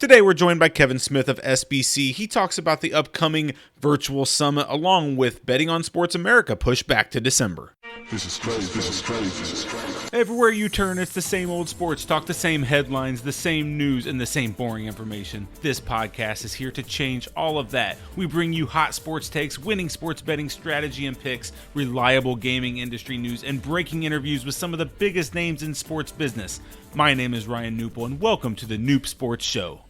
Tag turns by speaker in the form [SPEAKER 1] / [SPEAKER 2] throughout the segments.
[SPEAKER 1] Today, we're joined by Kevin Smith of SBC. He talks about the upcoming virtual summit along with Betting on Sports America pushed back to December.
[SPEAKER 2] This is crazy. This is crazy. This is crazy.
[SPEAKER 1] Everywhere you turn, it's the same old sports talk, the same headlines, the same news, and the same boring information. This podcast is here to change all of that. We bring you hot sports takes, winning sports betting strategy and picks, reliable gaming industry news, and breaking interviews with some of the biggest names in sports business. My name is Ryan Newpel, and welcome to the Noop Sports Show.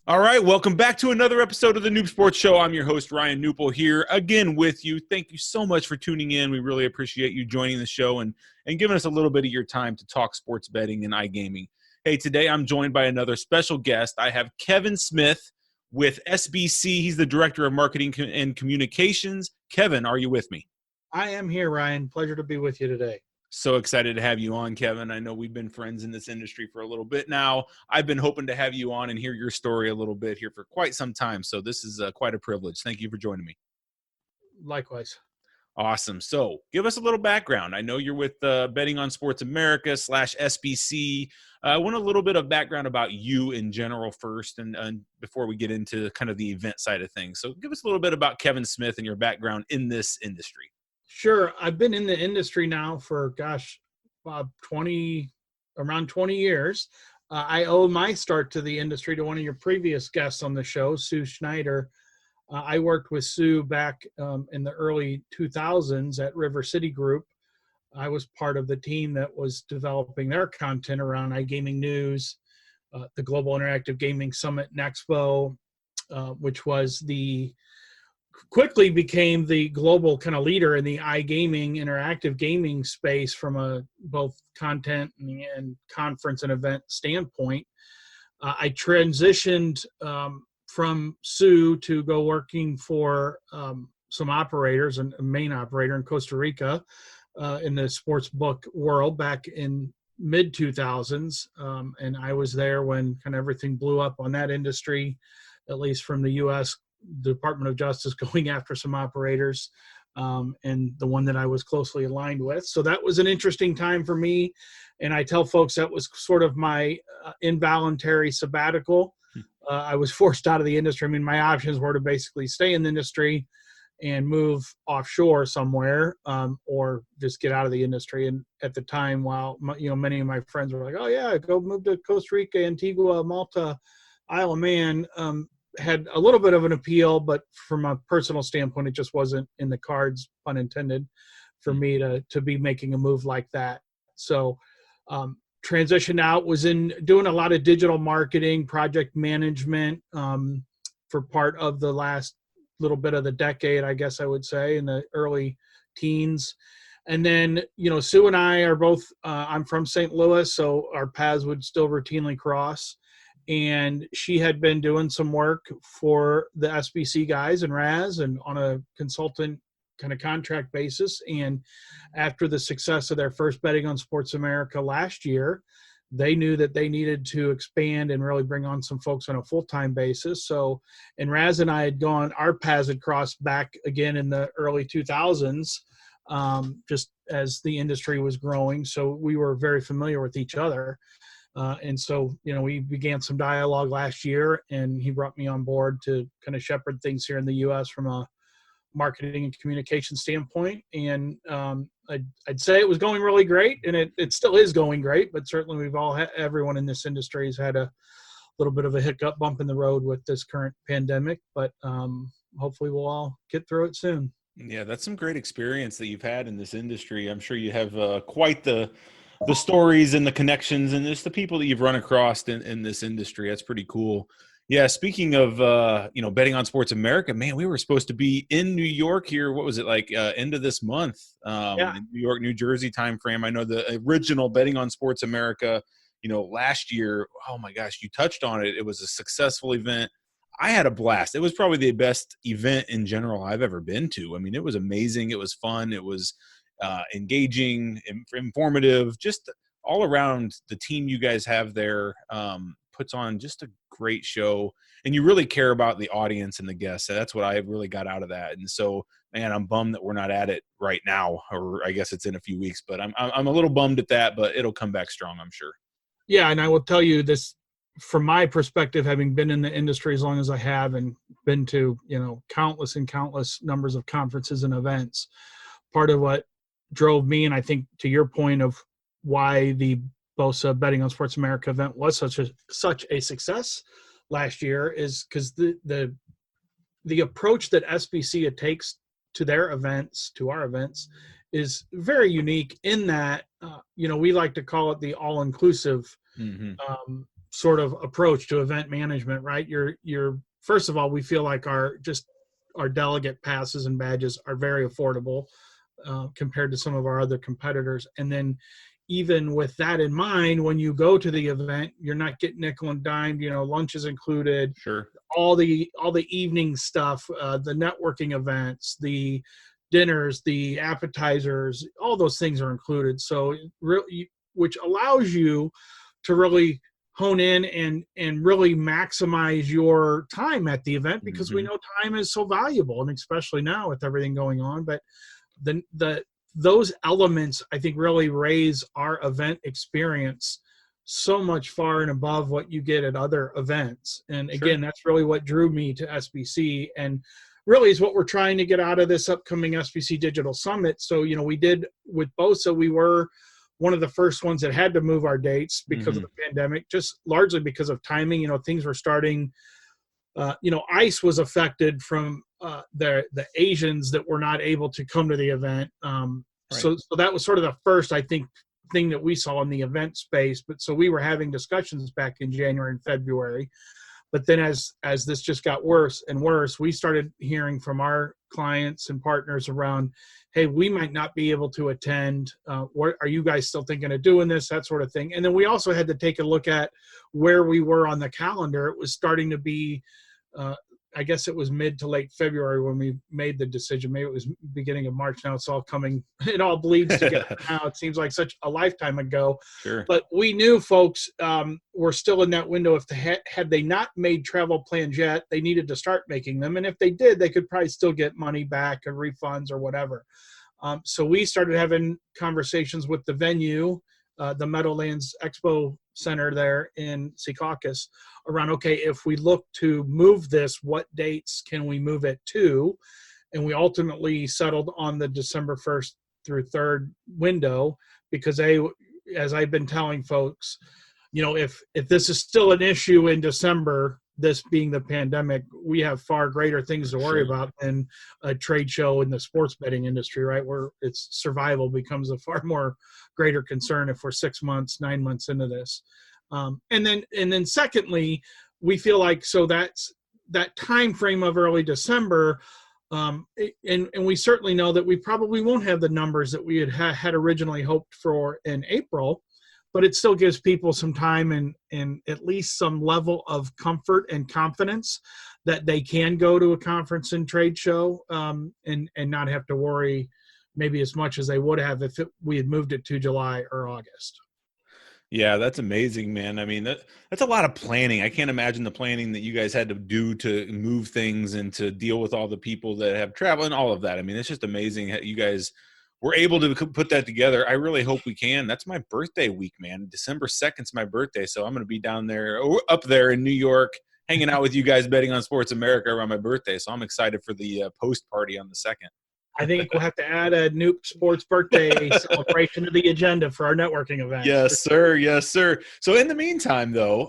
[SPEAKER 1] All right, welcome back to another episode of the Noob Sports Show. I'm your host, Ryan Newpel, here again with you. Thank you so much for tuning in. We really appreciate you joining the show and giving us a little bit of your time to talk sports betting and iGaming. Hey, today I'm joined by another special guest. I have Kevin Smith with SBC. He's the Director of Marketing and Communications. Kevin, are you with me?
[SPEAKER 3] I am here, Ryan. Pleasure to be with you today.
[SPEAKER 1] So excited to have you on, Kevin. I know we've been friends in this industry for a little bit now. I've been hoping to have you on and hear your story a little bit here for quite some time. So this is quite a privilege. Thank you for joining me.
[SPEAKER 3] Likewise.
[SPEAKER 1] Awesome. So give us a little background. I know you're with Betting on Sports America / SBC. I want a little bit of background about you in general first and before we get into kind of the event side of things. So give us a little bit about Kevin Smith and your background in this industry.
[SPEAKER 3] Sure. I've been in the industry now for, around 20 years. I owe my start to the industry to one of your previous guests on the show, Sue Schneider. I worked with Sue back in the early 2000s at River City Group. I was part of the team that was developing their content around iGaming news, the Global Interactive Gaming Summit and Expo, which was quickly became the global kind of leader in the iGaming interactive gaming space from a both content and conference and event standpoint. I transitioned from Sue to go working for some operators and a main operator in Costa Rica in the sports book world back in mid 2000s. And I was there when kind of everything blew up on that industry, at least from the U.S. Department of Justice going after some operators, and the one that I was closely aligned with. So that was an interesting time for me. And I tell folks that was sort of my involuntary sabbatical. I was forced out of the industry. I mean, my options were to basically stay in the industry and move offshore somewhere, or just get out of the industry. And at the time, while many of my friends were like, "Oh yeah, go move to Costa Rica, Antigua, Malta, Isle of Man," had a little bit of an appeal, but from a personal standpoint, it just wasn't in the cards, pun intended, for me to be making a move like that. So transition out, was in doing a lot of digital marketing, project management for part of the last little bit of the decade, I guess I would say, in the early teens. And then, Sue and I are both, I'm from St. Louis, so our paths would still routinely cross. And she had been doing some work for the SBC guys and Raz and on a consultant kind of contract basis. And after the success of their first Betting on Sports America last year, they knew that they needed to expand and really bring on some folks on a full-time basis. So, and Raz and I had gone, our paths had crossed back again in the early 2000s, just as the industry was growing. So we were very familiar with each other. And so, we began some dialogue last year, and he brought me on board to kind of shepherd things here in the U.S. from a marketing and communication standpoint. And I'd say it was going really great, and it still is going great, but certainly we've all everyone in this industry has had a little bit of a hiccup bump in the road with this current pandemic, but hopefully we'll all get through it soon.
[SPEAKER 1] Yeah, that's some great experience that you've had in this industry. I'm sure you have quite the stories and the connections and just the people that you've run across in this industry. That's pretty cool. Yeah. Speaking of, Betting on Sports America, man, we were supposed to be in New York here. What was it like end of this month? In New York, New Jersey timeframe. I know the original Betting on Sports America, last year, oh my gosh, you touched on it. It was a successful event. I had a blast. It was probably the best event in general I've ever been to. I mean, it was amazing. It was fun. It was engaging, informative, just all around. The team you guys have there puts on just a great show, and you really care about the audience and the guests. That's what I really got out of that. And so, man, I'm bummed that we're not at it right now, or I guess it's in a few weeks, but I'm a little bummed at that, but it'll come back strong, I'm sure.
[SPEAKER 3] Yeah. And I will tell you this, from my perspective, having been in the industry as long as I have and been to, countless and countless numbers of conferences and events, part of what drove me, and I think to your point of why the BOSA Betting on Sports America event was such a success last year, is because the approach that SBC takes to their events, to our events, is very unique in that, we like to call it the all-inclusive sort of approach to event management, right? You're first of all, we feel like our delegate passes and badges are very affordable compared to some of our other competitors. And then even with that in mind, when you go to the event, you're not getting nickel and dimed, lunch is included.
[SPEAKER 1] Sure.
[SPEAKER 3] All the evening stuff, the networking events, the dinners, the appetizers, all those things are included. So which allows you to really hone in and really maximize your time at the event, because we know time is so valuable, and especially now with everything going on. But those elements, I think, really raise our event experience so much far and above what you get at other events. And again, that's really what drew me to SBC, and really is what we're trying to get out of this upcoming SBC Digital Summit. So, we did with BOSA, we were one of the first ones that had to move our dates because of the pandemic, just largely because of timing. Things were starting, ICE was affected from the Asians that were not able to come to the event. So that was sort of the first, I think, thing that we saw in the event space. But so we were having discussions back in January and February. But then as this just got worse and worse, we started hearing from our clients and partners around, hey, we might not be able to attend. What are you guys still thinking of doing this? That sort of thing. And then we also had to take a look at where we were on the calendar. It was starting to be, I guess it was mid to late February when we made the decision. Maybe it was beginning of March. Now it's all coming, it all bleeds together now. It seems like such a lifetime ago.
[SPEAKER 1] Sure.
[SPEAKER 3] But we knew folks were still in that window. If they had they not made travel plans yet, they needed to start making them. And if they did, they could probably still get money back or refunds or whatever. So we started having conversations with the venue, the Meadowlands Expo Center there in Secaucus, around, okay, if we look to move this, what dates can we move it to? And we ultimately settled on the December 1st through 3rd window, because as I've been telling folks, if this is still an issue in December, this being the pandemic, we have far greater things to worry about than a trade show in the sports betting industry, right? Where its survival becomes a far more greater concern if we're 6 months, 9 months into this. And then secondly, we feel like, so that's that time frame of early December. And we certainly know that we probably won't have the numbers that we had originally hoped for in April, but it still gives people some time and at least some level of comfort and confidence that they can go to a conference and trade show and not have to worry maybe as much as they would have if we had moved it to July or August.
[SPEAKER 1] Yeah, that's amazing, man. I mean, that's a lot of planning. I can't imagine the planning that you guys had to do to move things and to deal with all the people that have traveled and all of that. I mean, it's just amazing how you guys were able to put that together. I really hope we can. That's my birthday week, man. December 2nd is my birthday, so I'm going to be down there, up there in New York, hanging out with you guys, betting on Sports America around my birthday. So I'm excited for the post party on the 2nd.
[SPEAKER 3] I think we'll have to add a Noop Sports birthday celebration to the agenda for our networking event.
[SPEAKER 1] Yes, sir. Yes, sir. So in the meantime, so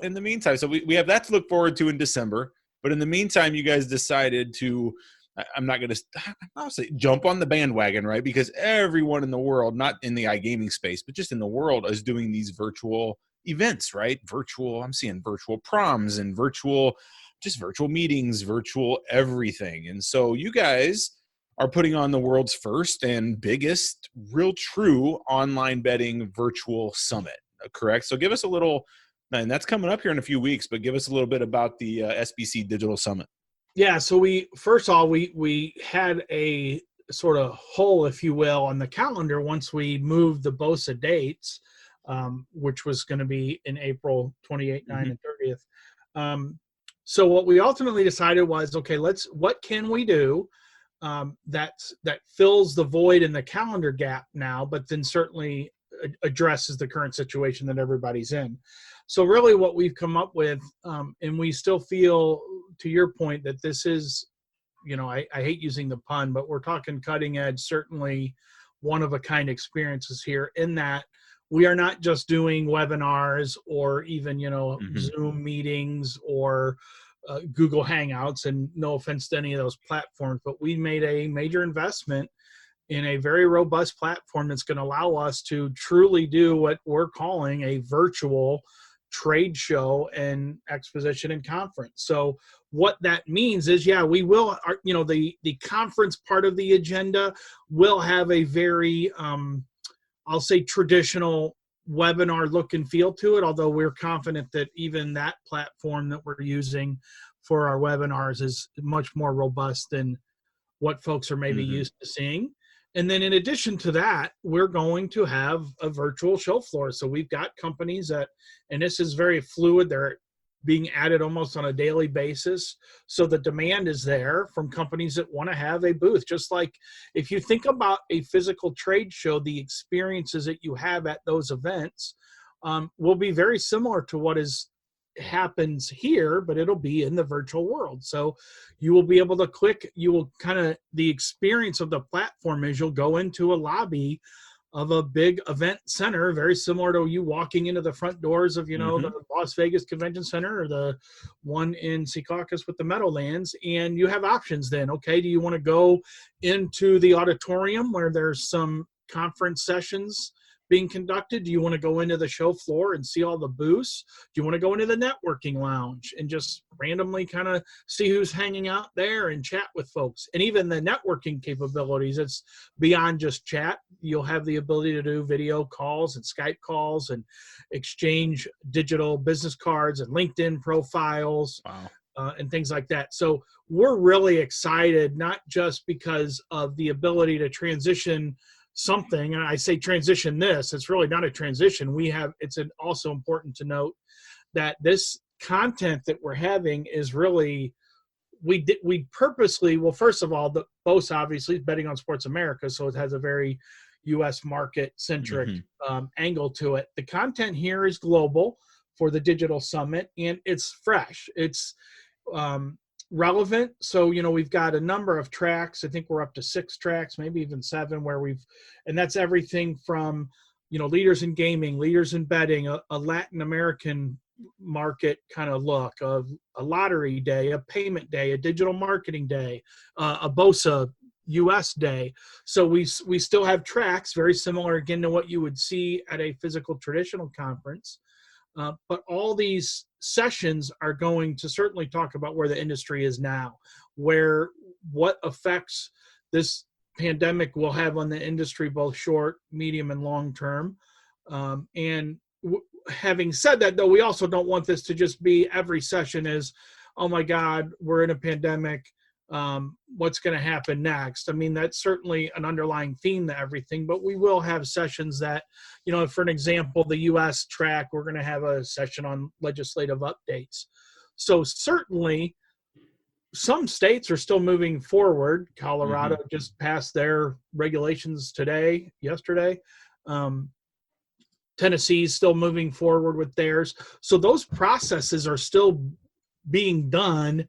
[SPEAKER 1] we have that to look forward to in December. But in the meantime, you guys decided to, I'm not going to say jump on the bandwagon, right? Because everyone in the world, not in the iGaming space, but just in the world, is doing these virtual events, right? I'm seeing virtual proms and virtual meetings, virtual everything. And so you guys are putting on the world's first and biggest real true online betting virtual summit, correct? So give us a little, and that's coming up here in a few weeks, but give us a little bit about the SBC Digital Summit.
[SPEAKER 3] Yeah, so we had a sort of hole, if you will, on the calendar once we moved the BOSA dates, which was going to be in April 28th, 9th, and 30th. So what we ultimately decided was, okay, what can we do that fills the void in the calendar gap now, but then certainly addresses the current situation that everybody's in. So really what we've come up with, and we still feel, to your point, that this is, I hate using the pun, but we're talking cutting edge, certainly one of a kind experiences here, in that we are not just doing webinars or even, Zoom meetings or Google Hangouts, and no offense to any of those platforms, but we made a major investment in a very robust platform that's going to allow us to truly do what we're calling a virtual trade show and exposition and conference. So what that means is, we will, the conference part of the agenda will have a very, I'll say, traditional webinar look and feel to it, although we're confident that even that platform that we're using for our webinars is much more robust than what folks are maybe used to seeing. And then in addition to that, we're going to have a virtual show floor. So we've got companies that, and this is very fluid, they're being added almost on a daily basis. So the demand is there from companies that want to have a booth. Just like if you think about a physical trade show, the experiences that you have at those events will be very similar to what happens here, but it'll be in the virtual world. So you will be able to click, the experience of the platform is you'll go into a lobby of a big event center, very similar to you walking into the front doors of, the Las Vegas Convention Center or the one in Secaucus with the Meadowlands. And you have options then. Okay, do you want to go into the auditorium where there's some conference sessions being conducted? Do you want to go into the show floor and see all the booths? Do you want to go into the networking lounge and just randomly kind of see who's hanging out there and chat with folks? And even the networking capabilities, it's beyond just chat. You'll have the ability to do video calls and Skype calls and exchange digital business cards and LinkedIn profiles.
[SPEAKER 1] Wow.
[SPEAKER 3] And things like that. So we're really excited, not just because of the ability to transition something, and I say transition this, it's really not a transition. It's also important to note that this content that we're having is really, we purposely, well, first of all, the BOSE obviously is betting on Sports America, so it has a very U.S. market-centric angle to it. The content here is global for the Digital Summit, and it's fresh. It's relevant. So, we've got a number of tracks. I think we're up to 6 tracks, maybe even 7, and that's everything from, leaders in gaming, leaders in betting, a Latin American market kind of look, of a lottery day, a payment day, a digital marketing day, a BOSA US day. So we still have tracks very similar again to what you would see at a physical traditional conference. But all these sessions are going to certainly talk about where the industry is now, what effects this pandemic will have on the industry, both short, medium, and long term. Having said that, though, we also don't want this to just be every session is, oh my God, we're in a pandemic. What's going to happen next? I mean, that's certainly an underlying theme to everything, but we will have sessions that, for an example, the U.S. track, we're going to have a session on legislative updates. So certainly some states are still moving forward. Colorado just passed their regulations yesterday. Tennessee's still moving forward with theirs. So those processes are still being done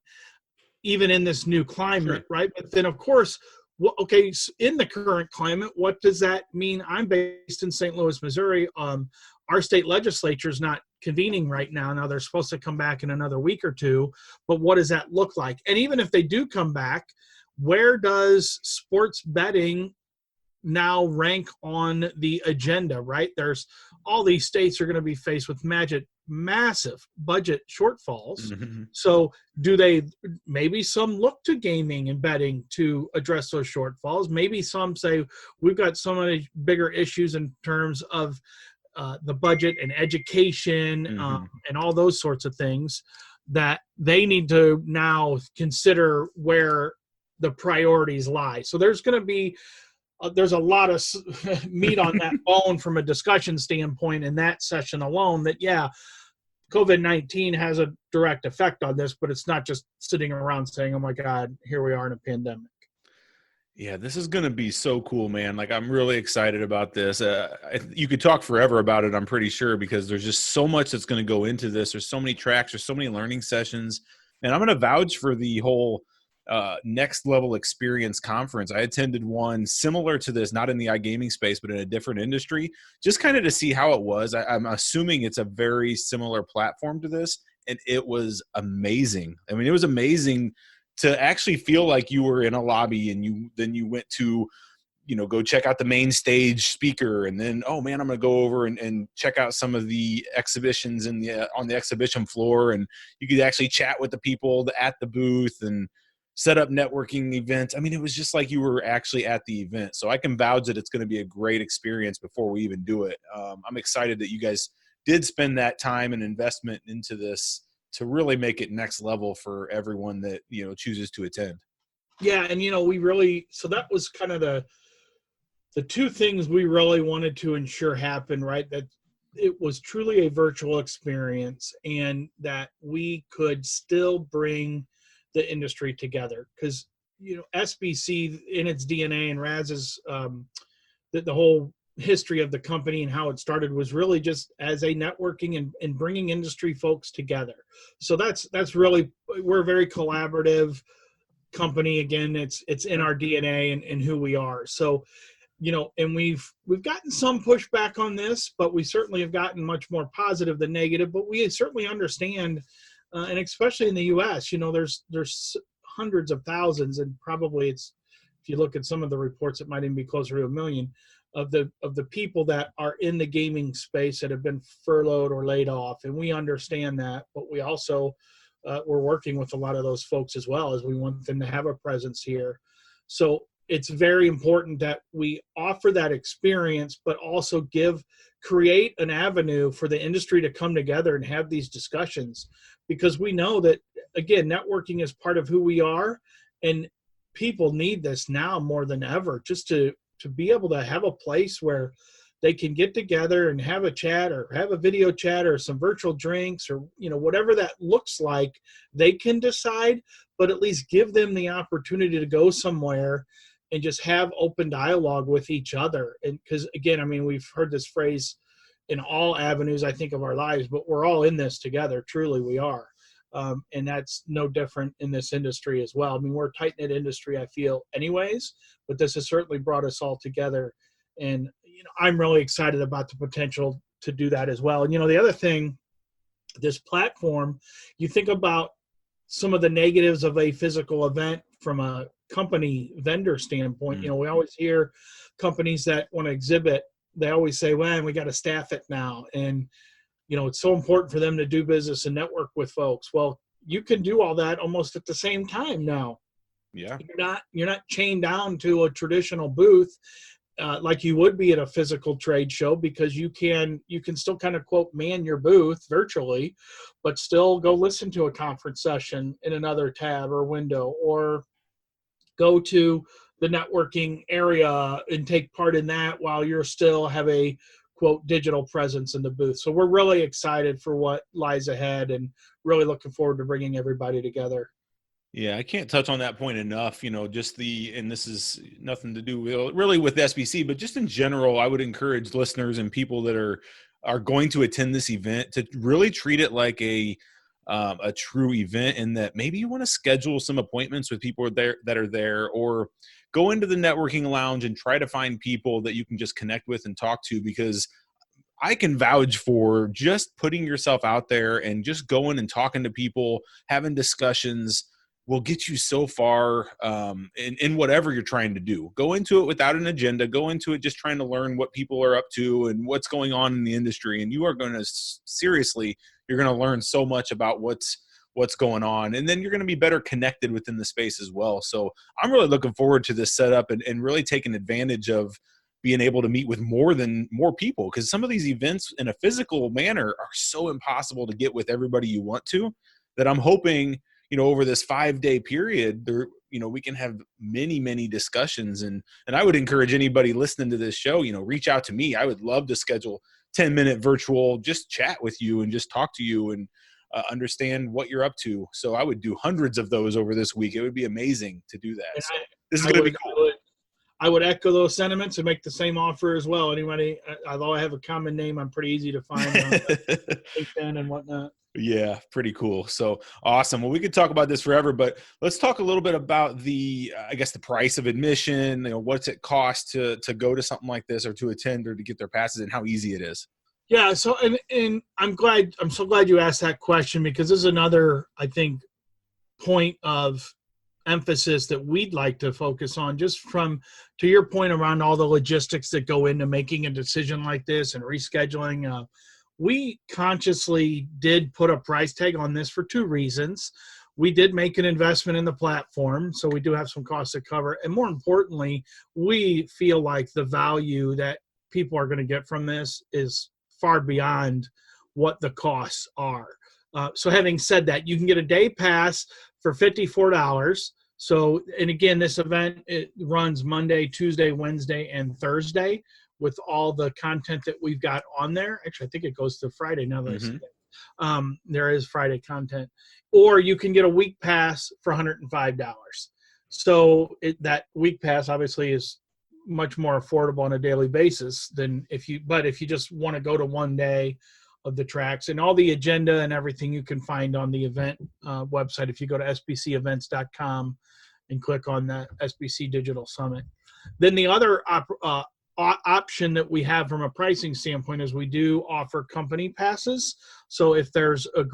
[SPEAKER 3] even in this new climate, right? But then, of course, in the current climate, what does that mean? I'm based in St. Louis, Missouri. Our state legislature is not convening right now. Now, they're supposed to come back in another week or two, but what does that look like? And even if they do come back, where does sports betting now rank on the agenda, right? There's all these states are going to be faced with massive budget shortfalls. So maybe some look to gaming and betting to address those shortfalls. Maybe some say we've got so many bigger issues in terms of the budget and education and all those sorts of things that they need to now consider where the priorities lie. So there's going to be there's a lot of meat on that bone from a discussion standpoint in that session alone, that, COVID-19 has a direct effect on this, but it's not just sitting around saying, oh my God, here we are in a pandemic.
[SPEAKER 1] Yeah, this is going to be so cool, man. Like, I'm really excited about this. You could talk forever about it, I'm pretty sure, because there's just so much that's going to go into this. There's so many tracks, there's so many learning sessions. And I'm going to vouch for the whole next level experience conference. I attended one similar to this, not in the iGaming space, but in a different industry, just kind of to see how it was. I'm assuming it's a very similar platform to this. And it was amazing. I mean, it was amazing to actually feel like you were in a lobby, and you went to, go check out the main stage speaker, and then, oh man, I'm going to go over and check out some of the exhibitions on the exhibition floor. And you could actually chat with the people at the booth and set up networking events. I mean, it was just like you were actually at the event. So I can vouch that it's going to be a great experience before we even do it. I'm excited that you guys did spend that time and investment into this to really make it next level for everyone that, chooses to attend.
[SPEAKER 3] Yeah, and we really, so that was kind of the two things we really wanted to ensure happen, right? That it was truly a virtual experience, and that we could still bring the industry together, because SBC in its DNA and Raz's the whole history of the company and how it started was really just as a networking and bringing industry folks together. So that's really, we're a very collaborative company. Again, it's in our DNA and who we are. So, and we've gotten some pushback on this, but we certainly have gotten much more positive than negative. But we certainly understand, and especially in the U.S., there's hundreds of thousands, and probably if you look at some of the reports, it might even be closer to 1 million of the people that are in the gaming space that have been furloughed or laid off. And we understand that, but we also we're working with a lot of those folks as well, as we want them to have a presence here. So it's very important that we offer that experience, but also create an avenue for the industry to come together and have these discussions, because we know that, again, networking is part of who we are, and people need this now more than ever, just to be able to have a place where they can get together and have a chat, or have a video chat, or some virtual drinks, or whatever that looks like. They can decide, but at least give them the opportunity to go somewhere and just have open dialogue with each other. And because, again, I mean, we've heard this phrase in all avenues, I think, of our lives, but we're all in this together. Truly we are. And that's no different in this industry as well. I mean, we're a tight-knit industry, I feel, anyways, but this has certainly brought us all together. And, I'm really excited about the potential to do that as well. And, the other thing, this platform, you think about some of the negatives of a physical event from a company vendor standpoint. We always hear companies that want to exhibit, they always say, well, we got to staff it now. And, it's so important for them to do business and network with folks. Well, you can do all that almost at the same time now.
[SPEAKER 1] Yeah.
[SPEAKER 3] You're not chained down to a traditional booth like you would be at a physical trade show, because you can still kind of, quote, man your booth virtually, but still go listen to a conference session in another tab or window, or go to the networking area and take part in that while you're still have a, quote, digital presence in the booth. So we're really excited for what lies ahead, and really looking forward to bringing everybody together.
[SPEAKER 1] Yeah, I can't touch on that point enough. And this is nothing to do really with SBC, but just in general, I would encourage listeners and people that are going to attend this event to really treat it like a true event, and that maybe you want to schedule some appointments with people that are there, or go into the networking lounge and try to find people that you can just connect with and talk to, because I can vouch for just putting yourself out there and just going and talking to people, having discussions will get you so far in whatever you're trying to do. Go into it without an agenda. Go into it just trying to learn what people are up to and what's going on in the industry. And you are going to you're going to learn so much about what's going on. And then you're going to be better connected within the space as well. So I'm really looking forward to this setup and really taking advantage of being able to meet with more people, because some of these events in a physical manner are so impossible to get with everybody you want to, that I'm hoping, over this 5-day period there, we can have many discussions. And I would encourage anybody listening to this show, reach out to me. I would love to schedule 10-minute virtual, just chat with you and just talk to you and understand what you're up to. So I would do hundreds of those over this week. It would be amazing to do that. So this is going to be cool.
[SPEAKER 3] I would echo those sentiments and make the same offer as well. Anybody, although I have a common name, I'm pretty easy to find on LinkedIn and whatnot.
[SPEAKER 1] Yeah, pretty cool. So awesome. Well, we could talk about this forever, but let's talk a little bit about the, I guess, the price of admission. What's it cost to go to something like this, or to attend, or to get their passes, and how easy it is.
[SPEAKER 3] Yeah. So, and I'm so glad you asked that question, because this is another, I think, point of emphasis that we'd like to focus on, just from, to your point around all the logistics that go into making a decision like this and rescheduling. We consciously did put a price tag on this for two reasons. We did make an investment in the platform, so we do have some costs to cover. And more importantly, we feel like the value that people are going to get from this is far beyond what the costs are. So having said that, you can get a day pass for $54. So, and again, this event, it runs Monday, Tuesday, Wednesday, and Thursday, with all the content that we've got on there. Actually, I think it goes to Friday now that I see it. There is Friday content. Or you can get a week pass for $105. So that week pass obviously is much more affordable on a daily basis than if you just want to go to one day of the tracks. And all the agenda and everything you can find on the event website if you go to sbcevents.com and click on that SBC Digital Summit. Then the other option that we have from a pricing standpoint is we do offer company passes. So if there's a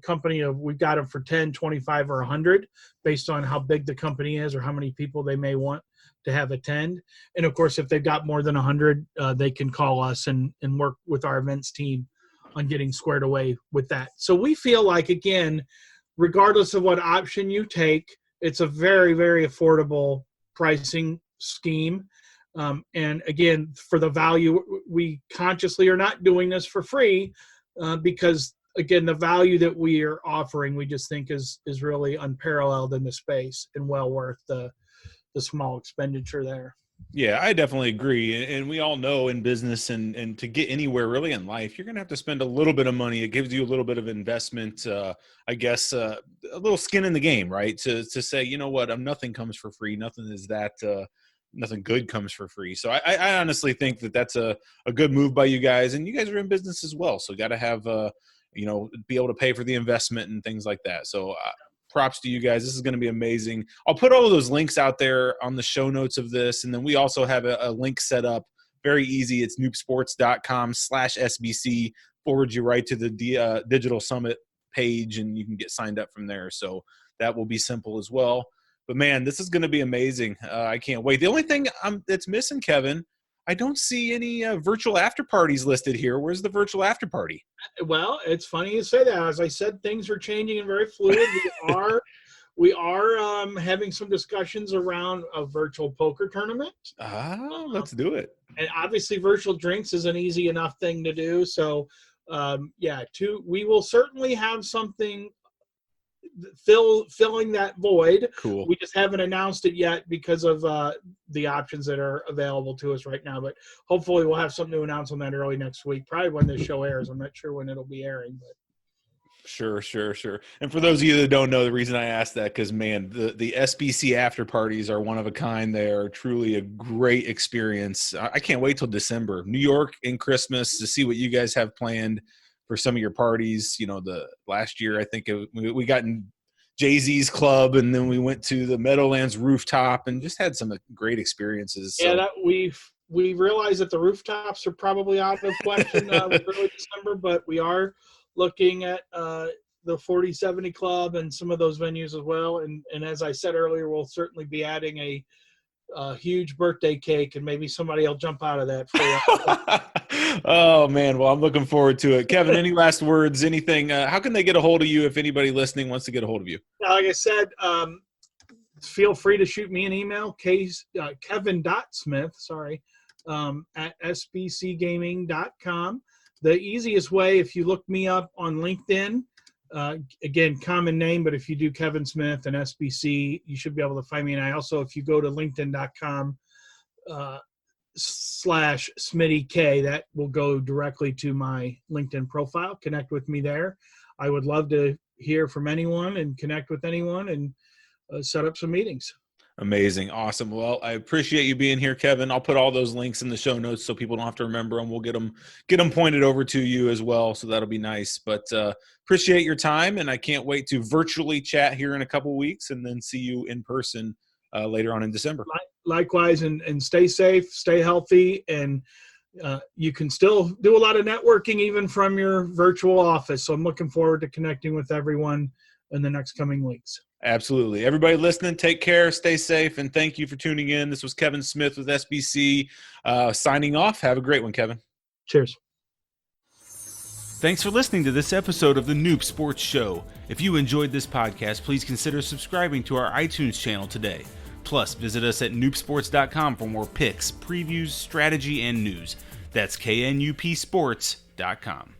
[SPEAKER 3] company of, we've got them for 10, 25, or 100, based on how big the company is or how many people they may want to have attend. And of course, if they've got more than 100, they can call us and work with our events team on getting squared away with that. So we feel like, again, regardless of what option you take, it's a very, very affordable pricing scheme. And again, for the value, we consciously are not doing this for free because, again, the value that we are offering, we just think is really unparalleled in the space and well worth the small expenditure there.
[SPEAKER 1] Yeah, I definitely agree. And we all know in business and to get anywhere really in life, you're going to have to spend a little bit of money. It gives you a little bit of investment, I guess, a little skin in the game, right? To say, you know what, nothing comes for free. Nothing is that, nothing good comes for free. So I honestly think that that's a good move by you guys. And you guys are in business as well. So you got to have, be able to pay for the investment and things like that. So props to you guys. This is going to be amazing. I'll put all of those links out there on the show notes of this. And then we also have a link set up. Very easy. It's noobsports.com/SBC, forwards you right to the Digital Summit page, and you can get signed up from there. So that will be simple as well. But man, this is going to be amazing. I can't wait. The only thing that's missing, Kevin, I don't see any virtual after parties listed here. Where's the virtual after party?
[SPEAKER 3] Well, it's funny you say that. As I said, things are changing and very fluid. We are having some discussions around a virtual poker tournament.
[SPEAKER 1] Let's do it.
[SPEAKER 3] And obviously, virtual drinks is an easy enough thing to do. So, we will certainly have something filling that void.
[SPEAKER 1] Cool.
[SPEAKER 3] We just haven't announced it yet because of the options that are available to us right now, but hopefully we'll have something to announce on that early next week, probably when this show airs. I'm not sure when it'll be airing, but
[SPEAKER 1] Sure. And for those of you that don't know, the reason I asked that, because man, the SBC after parties are one of a kind. They are truly a great experience. I can't wait till December, New York and Christmas, to see what you guys have planned for some of your parties. The last year, I think we got in Jay-Z's club, and then we went to the Meadowlands rooftop and just had some great experiences. So.
[SPEAKER 3] Yeah, we realize that the rooftops are probably out of question early December, but we are looking at the 4070 Club and some of those venues as well. And as I said earlier, we'll certainly be adding a huge birthday cake, and maybe somebody will jump out of that for you.
[SPEAKER 1] Oh man, well, I'm looking forward to it. Kevin, any last words? Anything? How can they get a hold of you if anybody listening wants to get a hold of you?
[SPEAKER 3] Like I said, feel free to shoot me an email, kevin.smith, at sbcgaming.com. The easiest way, if you look me up on LinkedIn, again, common name, but if you do Kevin Smith and SBC, you should be able to find me. And I also, if you go to linkedin.com /SmittyK, that will go directly to my LinkedIn profile. Connect with me there. I would love to hear from anyone and connect with anyone and set up some meetings.
[SPEAKER 1] Amazing. Awesome. Well, I appreciate you being here, Kevin. I'll put all those links in the show notes so people don't have to remember them. We'll get them pointed over to you as well. So that'll be nice. But appreciate your time. And I can't wait to virtually chat here in a couple of weeks and then see you in person later on in December.
[SPEAKER 3] Likewise, and stay safe, stay healthy, and you can still do a lot of networking even from your virtual office. So I'm looking forward to connecting with everyone in the next coming weeks.
[SPEAKER 1] Absolutely. Everybody listening, take care, stay safe, and thank you for tuning in. This was Kevin Smith with SBC signing off. Have a great one, Kevin.
[SPEAKER 3] Cheers.
[SPEAKER 1] Thanks for listening to this episode of the Noob Sports Show. If you enjoyed this podcast, please consider subscribing to our iTunes channel today. Plus, visit us at noobsports.com for more picks, previews, strategy, and news. That's knupsports.com.